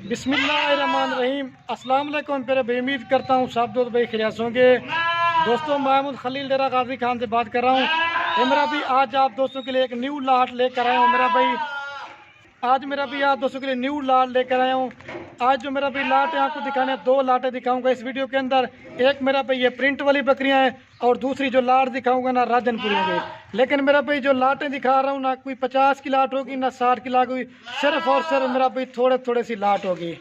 बिस्मिल्लाहिर्रहमानिर्रहीम। अस्सलाम वालेकुम प्यारे भाई, उम्मीद करता हूँ सब दोस्त भाई खैरियत होंगे। दोस्तों, महमूद खलील डेरा गाजी खान से बात कर रहा हूँ। मेरा भी आज आप दोस्तों के लिए एक न्यू लाट लेकर आया हूँ। आज मेरा भी आप दोस्तों के लिए न्यू लाट लेकर आया हूँ। आज जो मेरा भी लाट है आपको दिखाने, दो लाटें दिखाऊंगा इस वीडियो के अंदर। एक मेरा भाई ये प्रिंट वाली बकरियां हैं और दूसरी जो लाट दिखाऊंगा ना राजनपुरी होंगे। लेकिन मेरा भाई जो लाटें दिखा रहा हूँ ना कोई 50 की लाट होगी ना 60 की लाट होगी, सिर्फ और सिर्फ मेरा भाई थोड़े थोड़े सी लाट होगी।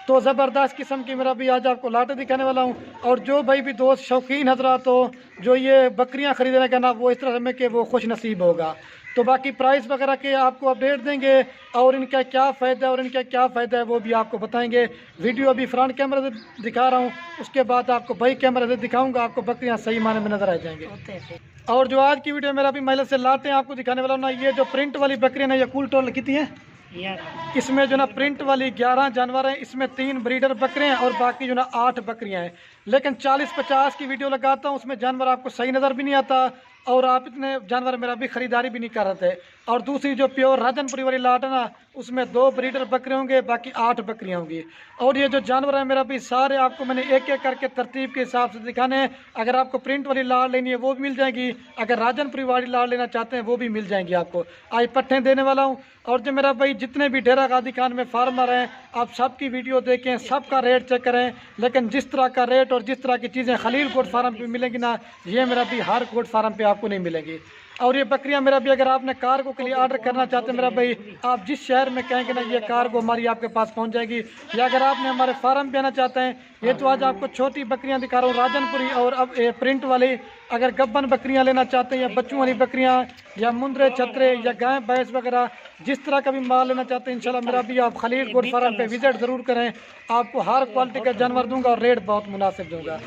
तो ज़बरदस्त किस्म की मेरा भी आज आपको लाटें दिखाने वाला हूँ। और जो भाई भी दोस्त शौकीन हजरात हो जो ये बकरियाँ ख़रीदने का ना, वो इस तरह में कि वो खुश नसीब होगा। तो बाकी प्राइस वगैरह के आपको अपडेट देंगे और इनका क्या फ़ायदा है और इनका क्या फ़ायदा है वो भी आपको बताएंगे। वीडियो अभी फ्रंट कैमरा से दिखा रहा हूँ, उसके बाद आपको बैक कैमरा से दिखाऊंगा, आपको बकरियाँ सही माने में नज़र आ जाएंगे। और जो आज की वीडियो मेरा भी महिला से लाटें आपको दिखाने वाला हूँ ना, ये जो प्रिंट वाली बकरियाँ ना, ये कुल टोटल कितनी है? इसमें जो ना प्रिंट वाली 11 जानवर हैं, इसमें 3 ब्रीडर बकरे हैं और बाकी जो ना 8 बकरियां हैं। लेकिन 40-50 की वीडियो लगाता हूँ, उसमें जानवर आपको सही नज़र भी नहीं आता और आप इतने जानवर मेरा भी ख़रीदारी भी नहीं कर रहे थे। और दूसरी जो प्योर राजनपुरी वाली लाट है ना, उसमें 2 ब्रीडर बकरे होंगे, बाकी 8 बकरियां होंगी। और ये जो जानवर है मेरा भी सारे आपको मैंने एक एक करके तरतीब के हिसाब से दिखाने हैं। अगर आपको प्रिंट वाली लाट लेनी है वो भी मिल जाएगी, अगर राजनपुरी वाली लाट लेना चाहते हैं वो भी मिल जाएंगी आपको। आज पट्ठे देने वाला हूँ। और जो मेरा भाई जितने भी डेरा गाजी खान में फार्मर हैं, आप सबकी वीडियो देखें, सबका रेट चेक करें। लेकिन जिस तरह का रेट और जिस तरह की चीज़ें खलील गोट फार्म पे मिलेंगी ना, ये मेरा भी हर गोट फार्म पे आपको नहीं मिलेंगी। और ये बकरियां मेरा भी अगर आपने कार्गो के लिए ऑर्डर करना चाहते हैं मेरा भाई, आप जिस शहर में कहेंगे ना, ये कार्गो हमारी आपके पास पहुंच जाएगी। या अगर आपने हमारे फार्म पे आना चाहते हैं, ये तो आज आपको छोटी बकरियां दिखा रहा हूँ राजनपुरी और अब प्रिंट वाली। अगर गब्बन बकरियां लेना चाहते हैं या बच्चों वाली बकरियां या मुंदरे छतरे या गाय भैंस वगैरह, जिस तरह का भी माल लेना चाहते हैं इंशाल्लाह मेरा भी आप खलील गोट फार्म पे विजिट ज़रूर करें। आपको हर क्वालिटी का जानवर दूंगा और रेट बहुत मुनासिब दूंगा।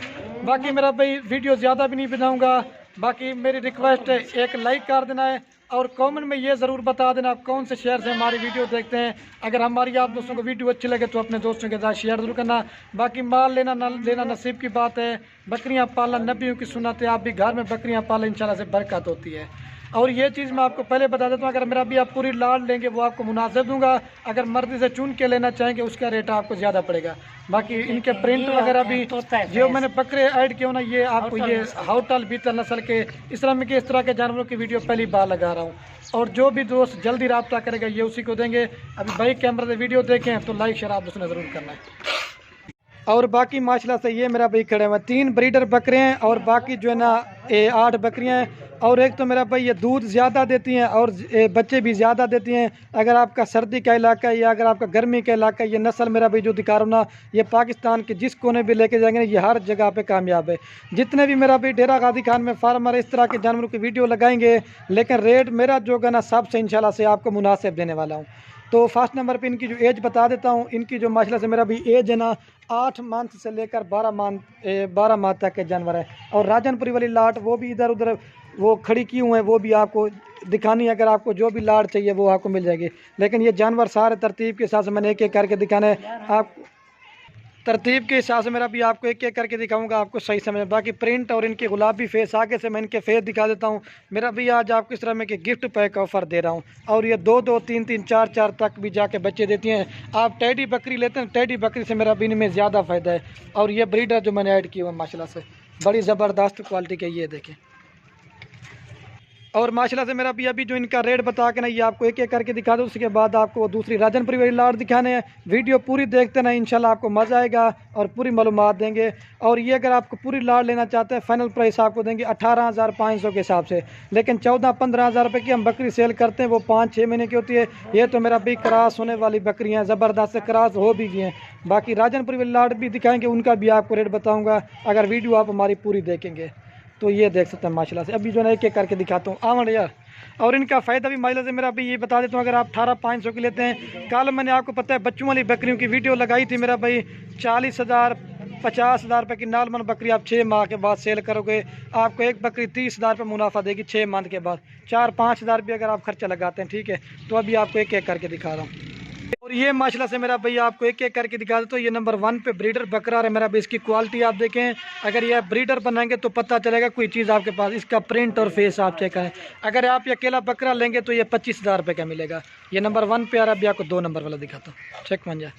बाकी मेरा भाई वीडियो ज़्यादा भी नहीं बनाऊँगा। बाकी मेरी रिक्वेस्ट है, एक लाइक कर देना है और कमेंट में ये ज़रूर बता देना आप कौन से शहर से हमारी वीडियो देखते हैं। अगर हमारी आप दोस्तों को वीडियो अच्छी लगे तो अपने दोस्तों के साथ शेयर ज़रूर करना। बाकी माल लेना ना लेना नसीब की बात है। बकरियां पालना नबियों की सुन्नत है, आप भी घर में बकरियां पालें, इंशाल्लाह से बरकत होती है। और ये चीज़ मैं आपको पहले बता देता हूँ, अगर मेरा भी आप पूरी लाट लेंगे वो आपको मुनासिब दूंगा। अगर मर्जी से चुन के लेना चाहेंगे उसका रेट आपको ज़्यादा पड़ेगा। बाकी इनके प्रिंट वगैरह भी जो मैंने बकरे ऐड किए हो ना, ये आपको ये हाउटल बीतल नस्ल के इस तरह के जानवरों की वीडियो पहली बार लगा रहा हूँ। और जो भी दोस्त जल्दी रब्ता करेगा ये उसी को देंगे। अभी भाई कैमरा से वीडियो देखें तो लाइक शेयर आप दोस्तों ने ज़रूर करना है। और बाकी माशाल्लाह से ये मेरा भाई खड़े हुए 3 ब्रीडर बकरे हैं और बाकी जो है ना 8 बकरियां हैं। और एक तो मेरा भाई ये दूध ज़्यादा देती हैं और बच्चे भी ज़्यादा देती हैं। अगर आपका सर्दी का इलाका है या अगर आपका गर्मी का इलाका है, ये नस्ल मेरा भाई जो दिखा रहा हूँ ना, ये पाकिस्तान के जिस कोने भी लेके जाएंगे ये हर जगह पे कामयाब है। जितने भी मेरा भाई डेरा गाजी खान में फार्मर इस तरह के जानवरों की वीडियो लगाएंगे, लेकिन रेट मेरा जो है ना सबसे इंशाल्लाह से आपको मुनासिब देने वाला हूँ। तो फर्स्ट नंबर पे इनकी जो एज बता देता हूँ। इनकी जो माशाल्लाह से मेरा भी एज है ना 8 मंथ से लेकर 12 माह तक के जानवर है। और राजनपुरी वाली लाट वो भी इधर उधर वो खड़ी की हुए हैं, वो भी आपको दिखानी है। अगर आपको जो भी लाट चाहिए वो आपको मिल जाएगी। लेकिन ये जानवर सारे तरतीब के हिसाब से मैंने एक एक करके दिखाना है। आप तरतीब के हिसाब से मेरा भी आपको एक एक करके दिखाऊंगा, आपको सही समझ। बाकी प्रिंट और इनके गुलाबी फेस आगे से मैं इनके फेस दिखा देता हूं। मेरा भी आज आपको इस तरह में कि गिफ्ट पैक ऑफर दे रहा हूं। और ये 2-2, 3-3, 4-4 तक भी जाके बच्चे देती हैं। आप टेडी बकरी लेते हैं, टेडी बकरी से मेरा भी इनमें ज़्यादा फ़ायदा है। और ये ब्रीडर जो मैंने ऐड किया हुआ माशाल्लाह से बड़ी ज़बरदस्त क्वालिटी के, ये देखें। और माशाल्लाह से मेरा भी अभी जो इनका रेट बता के ना ये आपको एक एक करके दिखा दूँ, उसके बाद आपको दूसरी राजनपुरी वाली लाट दिखाने हैं। वीडियो पूरी देखते ना, इंशाल्लाह आपको मज़ा आएगा और पूरी मालूमात देंगे। और ये अगर आपको पूरी लाट लेना चाहते हैं, फाइनल प्राइस आपको देंगे 18,500 के हिसाब से। लेकिन 14-15 हज़ार रुपये की हम बकरी सेल करते हैं, वो 5-6 महीने की होती है। ये तो मेरा भी क्रॉस होने वाली बकरियाँ ज़बरदस्त क्रॉस हो भी गई हैं। बाकी राजनपुरी वाली लाट भी दिखाएँगे, उनका भी आपको रेट बताऊँगा अगर वीडियो आप हमारी पूरी देखेंगे। तो ये देख सकते हैं माशाल्लाह से। अभी जो है एक एक करके दिखाता हूँ आवन यार। और इनका फ़ायदा भी माशाल्लाह से मेरा भी ये बता देता हूँ। अगर आप 18,500 की लेते हैं, कल मैंने आपको पता है बच्चों वाली बकरियों की वीडियो लगाई थी मेरा भाई, 40,000 50,000 रुपये की नालमन बकरी आप 6 माह के बाद सेल करोगे, आपको एक बकरी 30,000 रुपये मुनाफा देगी 6 मंथ के बाद। 4-5 हज़ार भी अगर आप खर्चा लगाते हैं, ठीक है। तो अभी आपको एक एक करके दिखा रहा हूँ। और ये माशाल्लाह से मेरा भाई आपको एक एक करके दिखा देता हूँ। ये नंबर 1 पे ब्रीडर बकरा है मेरा भाई। इसकी क्वालिटी आप देखें, अगर ये ब्रीडर बनाएंगे तो पता चलेगा कोई चीज़ आपके पास। इसका प्रिंट और फेस आप चेक करें। अगर आप ये अकेला बकरा लेंगे तो ये 25,000 रुपये का मिलेगा। ये नंबर 1 पे आ रहा है। अभी आपको 2 नंबर वाला दिखाता हूँ, चेक बन जाए।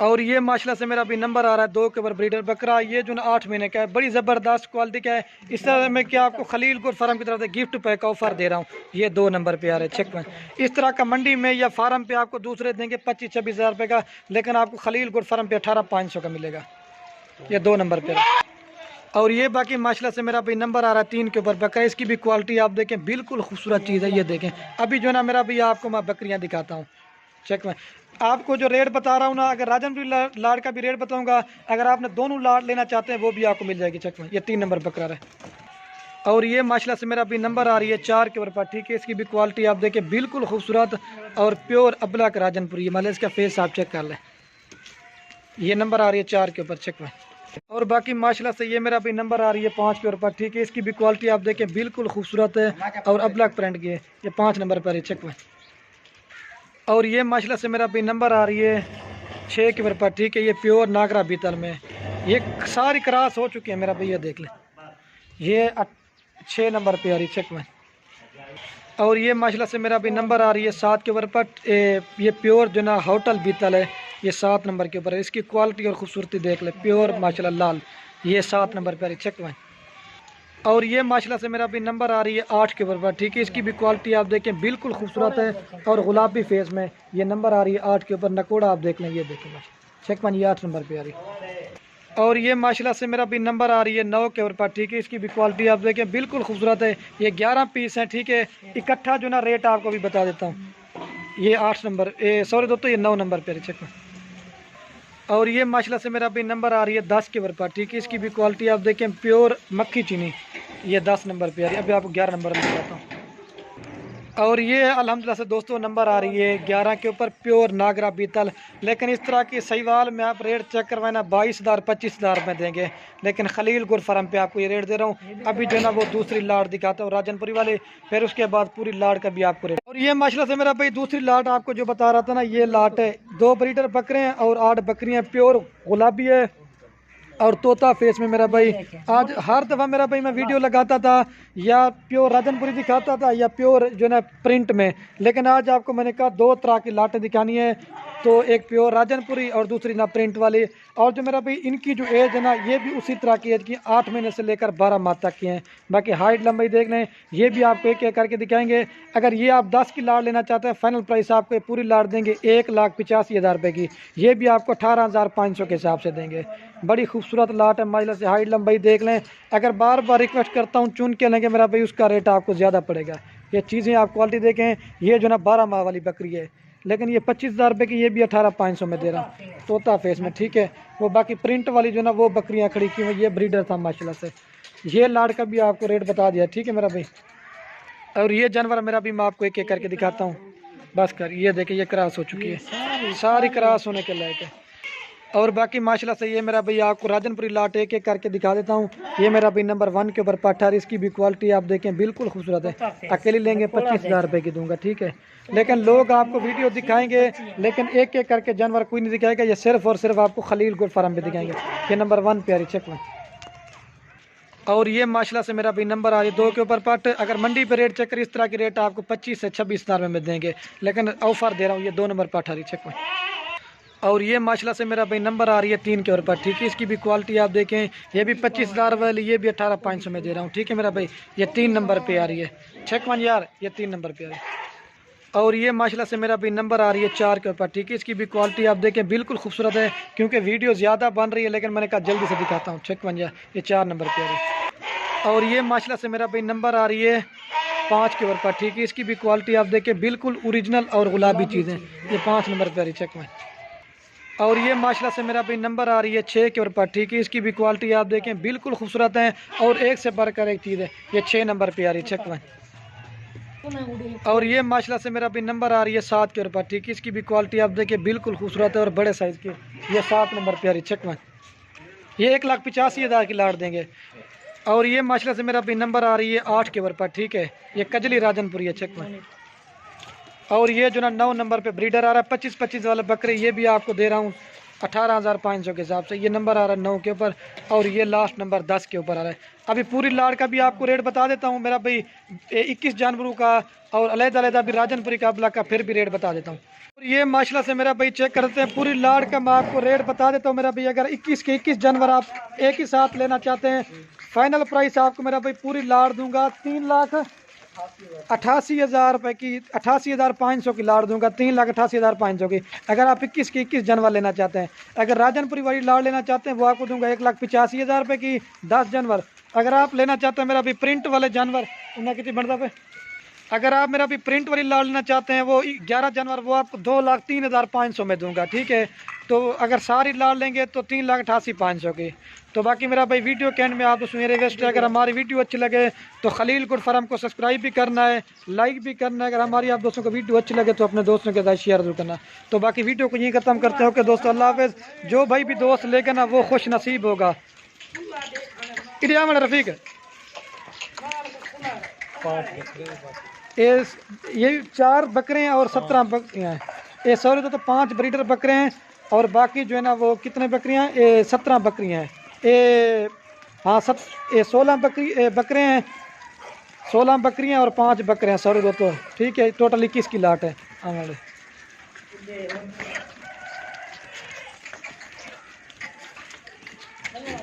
और ये माशाल्लाह से मेरा भी नंबर आ रहा है 2 के ऊपर ब्रीडर बकरा, ये जो ना 8 महीने का है, बड़ी ज़बरदस्त क्वालिटी का है। इस तरह मैं क्या आपको खलील गुर फार्म की तरफ से गिफ्ट पैक ऑफर दे रहा हूँ, ये 2 नंबर पे आ रहे हैं चेक में। इस तरह का मंडी में या फार्म पे आपको दूसरे देंगे 25-26 हज़ार रुपये का, लेकिन आपको खलील गुर फार्म पे 18,500 का मिलेगा, ये 2 नंबर पे। और ये बाकी माशाल्लाह से मेरा भी नंबर आ रहा है 3 के ऊपर बकरा, इसकी भी क्वालिटी आप देखें बिल्कुल खूबसूरत चीज़ है। ये देखें अभी जो ना मेरा भी आपको मैं बकरियाँ दिखाता हूँ चेक में। आपको जो रेट बता रहा हूँ ना, अगर राजनपुरी लाड़ का भी रेट बताऊंगा, अगर आपने दोनों लाड़ लेना चाहते हैं वो भी आपको मिल जाएगी चेक में। ये 3 नंबर बकरा है। और ये माशाल्लाह से मेरा भी नंबर आ रही है 4 के ऊपर पर, ठीक है। इसकी भी क्वालिटी आप देखें बिल्कुल खूबसूरत और प्योर अबलक राजनपुरी, मतलब इसका फेस आप चेक कर लें। ये नंबर आ रही है 4 के ऊपर चेक में। और बाकी माशाल्लाह से ये मेरा भी नंबर आ रही है 5 के ऊपर, ठीक है। इसकी भी क्वालिटी आप देखें बिल्कुल खूबसूरत है और अबलक प्रिंट की है, ये 5 नंबर पर है चेक में। और ये माशाल्लाह से मेरा भी नंबर आ रही है 6 के ऊपर, ठीक है। ये प्योर नागरा बीतल में, ये सारी क्रॉस हो चुकी है मेरा भैया देख लें, ये 6 नंबर पे आ रही चेक में। और ये माशाल्लाह से मेरा भी नंबर आ रही है 7 के ऊपर पर, ये प्योर जो ना होटल बीतल है, ये 7 नंबर के ऊपर है। इसकी क्वालिटी और खूबसूरती देख ले, प्योर माशाल्लाह लाल, ये 7 नंबर पे आ रही चेक में। और ये माशाल्लाह से मेरा भी नंबर आ रही है 8 के ऊपर, ठीक है। इसकी भी क्वालिटी आप देखें बिल्कुल खूबसूरत है और गुलाबी फेस में, ये नंबर आ रही है 8 के ऊपर। नकोड़ा आप देख लें, ये देखें चेक में, ये 8 नंबर पे आ रही है। और ये माशाल्लाह से मेरा भी नंबर आ रही है 9 के ऊपर, ठीक है। इसकी भी क्वालिटी आप देखें बिल्कुल खूबसूरत है। ये 11 पीस हैं, ठीक है। इकट्ठा जो ना रेट आपको भी बता देता हूँ, ये 8 नंबर सॉरी दोस्तों, ये 9 नंबर पे चेक में। और ये माशाल्लाह से मेरा भी नंबर आ रही है 10 के ऊपर, ठीक है। इसकी भी क्वालिटी आप देखें प्योर मक्खी चीनी, ये 10 नंबर पे आ रही है। अभी आपको 11 नंबर में बताता हूँ। और ये अल्हम्दुलिल्लाह से दोस्तों नंबर आ रही है 11 के ऊपर, प्योर नागरा बीतल। लेकिन इस तरह की सहीवाल में आप रेट चेक करवाना 22,000 25,000 में देंगे, लेकिन खलील गुर फार्म पे आपको ये रेट दे रहा हूँ। अभी जो ना वो दूसरी लाट दिखाता हूँ राजनपुरी वाले, फिर उसके बाद पूरी लाट का भी आपको रेट। और ये माशाल्लाह से मेरा भाई दूसरी लाट आपको जो बता रहा था ना, ये लाट है 2 ब्रीडर बकरे हैं और 8 बकरियाँ, प्योर गुलाबी है और तोता फेस में मेरा भाई। आज हर दफ़ा मेरा भाई मैं वीडियो लगाता था या प्योर राजनपुरी दिखाता था या प्योर जो ना प्रिंट में, लेकिन आज आपको मैंने कहा 2 तरह की लाटें दिखानी है, तो एक प्योर राजनपुरी और दूसरी ना प्रिंट वाली। और जो मेरा भाई इनकी जो एज है ना, ये भी उसी तरह की एज की 8 महीने से लेकर 12 माह तक की हैं। बाकी हाइट लंबाई देख लें, ये भी आपको एक एक करके दिखाएंगे। अगर ये आप 10 की लाट लेना चाहते हैं, फाइनल प्राइस आपको पूरी लाट देंगे 1,85,000 रुपये की, ये भी आपको 18,500 के हिसाब से देंगे। बड़ी खूबसूरत लाट है माशाल्लाह से, हाइट लंबाई देख लें। अगर बार बार रिक्वेस्ट करता हूँ चुन के लेंगे मेरा भाई, उसका रेट आपको ज़्यादा पड़ेगा। ये चीज़ें आप क्वालिटी देखें, ये जो ना 12 माह वाली बकरी है, लेकिन ये 25,000 रुपये की, ये भी 18,500 में दे रहा हूँ तोता फेस में, ठीक है। वो बाकी प्रिंट वाली जो ना वो बकरियाँ खड़ी की हुई, ये ब्रीडर था माशाल्लाह से। ये लाट का भी आपको रेट बता दिया, ठीक है मेरा भाई। और ये जानवर मेरा भी मैं आपको एक एक करके दिखाता हूँ, बस कर। ये देखिए ये क्रॉस हो चुकी है, सारी क्रॉस होने के लायक है। और बाकी माशाल्लाह से ये मेरा भैया आपको राजनपुरी लाट एक एक करके दिखा देता हूँ। ये मेरा भाई नंबर 1 के ऊपर पठार, इसकी भी क्वालिटी आप देखें बिल्कुल खूबसूरत है। अकेली लेंगे 25,000 रुपये की दूंगा, ठीक है। लेकिन लोग आपको वीडियो दिखाएंगे, लेकिन एक एक करके जानवर कोई नहीं दिखाएगा, ये सिर्फ और सिर्फ आपको खलील गुर फार्म पे दिखाएंगे। ये नंबर 1 प्यारी चेक में। और ये माशाल्लाह से मेरा भी नंबर आ रही है 2 के ऊपर पट। अगर मंडी पे रेट चेक करें, इस तरह की रेट आपको 25 से 26,000 में देंगे, लेकिन ऑफर दे रहा हूँ, ये 2 नंबर पट आ रही चेक में। और ये माशाल्लाह से मेरा भाई नंबर आ रही है 3 के ऊपर, ठीक है। इसकी भी क्वालिटी आप देखें, ये भी 25,000 वाली, ये भी 18,500 में दे रहा हूँ, ठीक है मेरा भाई। ये 3 नंबर पे आ रही है, चेक वन यार, ये 3 नंबर पे आ रही है। और ये माशाल्लाह से मेरा भी नंबर आ रही है 4 के ऊपर, ठीक है। इसकी भी क्वालिटी आप देखें बिल्कुल खूबसूरत है, क्योंकि वीडियो ज़्यादा बन रही है, लेकिन मैंने कहा जल्दी से दिखाता हूँ, चेक वन यार, ये 4 नंबर पे आ रही है। और ये माशाल्लाह से मेरा भाई नंबर आ रही है 5 के ऊपर, ठीक है। इसकी भी क्वालिटी आप देखें बिल्कुल ओरिजिनल और गुलाबी चीज़ें, ये 5 नंबर पे आ रही है, चेक वन। और ये माशाल्लाह से मेरा भी नंबर आ रही है 6 के ऊपर, ठीक है। इसकी भी क्वालिटी आप देखें बिल्कुल खूबसूरत है और एक से बढ़कर एक चीज़ है, ये 6 नंबर पे आ रही है, चेक वन। और ये माशाल्लाह से मेरा भी नंबर आ रही है 7 के ऊपर, ठीक है। इसकी भी क्वालिटी आप देखें बिल्कुल खूबसूरत है और बड़े साइज़ की, ये 7 नंबर पे आ रही है, चेक वन। ये 1,85,000 की लाट देंगे। और ये माशाल्लाह से मेरा भी नंबर आ रही है 8 के ऊपर, ठीक है। ये कजली राजनपुरी है, चेक वन। और ये जो ना 9 नंबर पे ब्रीडर आ रहा है 25-25 वाले बकरे, ये भी आपको दे रहा हूँ 18,500 के हिसाब से। ये नंबर आ रहा है 9 के ऊपर और ये लास्ट नंबर 10 के ऊपर आ रहा है। अभी पूरी लाट का भी आपको रेट बता देता हूँ मेरा भाई, 21 जानवरों का और अलग-अलग भी राजनपुरी काबला का फिर भी रेट बता देता हूँ। ये माशाल्लाह से मेरा भाई चेक करते हैं पूरी लाट का, मैं आपको रेट बता देता हूँ मेरा भाई। अगर 21 के 21 जानवर आप एक ही साथ लेना चाहते हैं, फाइनल प्राइस आपको मेरा भाई पूरी लाट दूंगा 3,88,000 रुपये की, 88,500 की लाट दूंगा, 3,88,500 की। अगर आप 21 के 21 जानवर लेना चाहते हैं, अगर राजनपुरी वाली लाट लेना चाहते हैं वो आपको दूंगा 1,85,000 रुपये की 10 जानवर। अगर आप लेना चाहते हैं मेरा भी प्रिंट वाले जानवर उन्हें कितनी बढ़ता पे, अगर आप मेरा भी प्रिंट वाली लाट लेना चाहते हैं वो 11 जानवर वो आपको 2,03,500 में दूंगा, ठीक है। तो अगर सारी लाट लेंगे तो 3,88,500 की। तो बाकी मेरा भाई वीडियो के एंड में आप दोस्तों मेरे रिक्वेस्ट है, अगर हमारी वीडियो अच्छी लगे तो खलील गुड फार्म को सब्सक्राइब भी करना है, लाइक भी करना है। अगर हमारी आप दोस्तों को वीडियो अच्छी लगे तो अपने दोस्तों के साथ शेयर जरूर करना। तो बाकी वीडियो को यहीं खत्म करते हैं। ओके दोस्तों, अल्लाह हाफिज़। जो भाई भी दोस्त लेगा ना वो खुश नसीब होगा। इडिया में रफीक ये 4 बकरे हैं और 17 बकरियाँ हैं। ये सॉरी तो 5 ब्रीडर बकरे हैं और बाकी जो है ना वो कितने बकरियाँ हैं, ये 17 बकरियाँ हैं। ये हाँ ये 16 बकरे हैं, 16 बकरियाँ और 5 बकरे हैं सॉरी दोस्तों, ठीक है। टोटल 21 की लाट है हमारे।